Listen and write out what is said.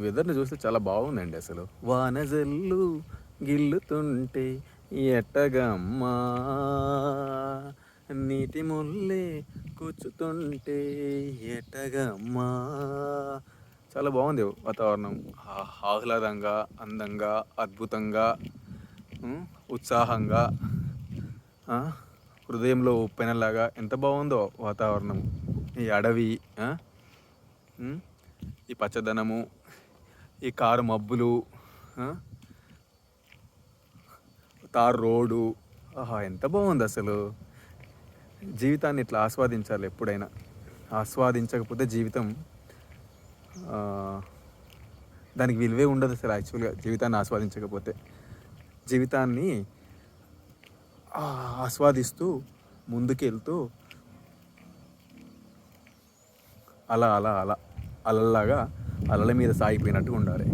వెదర్‌ని చూస్తే చాలా బాగుందండి అసలు. వానజల్లు గిల్లుతుంటే ఎట్టగమ్మా, నీటి ముల్లే కూర్చుతుంటే ఎట్టగమ్మా. చాలా బాగుంది వాతావరణం. ఆహ్లాదంగా, అందంగా, అద్భుతంగా, హ్మ్, ఉత్సాహంగా, ఆ! హృదయంలో ఉప్పెనలాగా ఎంత బాగుందో వాతావరణం. ఈ అడవి, ఆ! హ్మ్, ఈ పచ్చదనము, ఈ కారు మబ్బులు, ఆ! Tar road. ఆహా! ఎంత బాగుందసలు. జీవితాన్ని ఇట్లా ఆస్వాదించాలి ఎప్పుడైనా. ఆస్వాదించకపోతే జీవితం ఆహ్, దానికి విలువే ఉండదసలు యాక్చువల్‌గా జీవితాన్ని ఆస్వాదించకపోతే. జీవితాన్ని ఆస్వాదిస్తూ ముందుకెళ్తూ అలా, అలా, అలా అలల్లాగా అలల మీద సాగిపోయినట్టుగా ఉండాలి.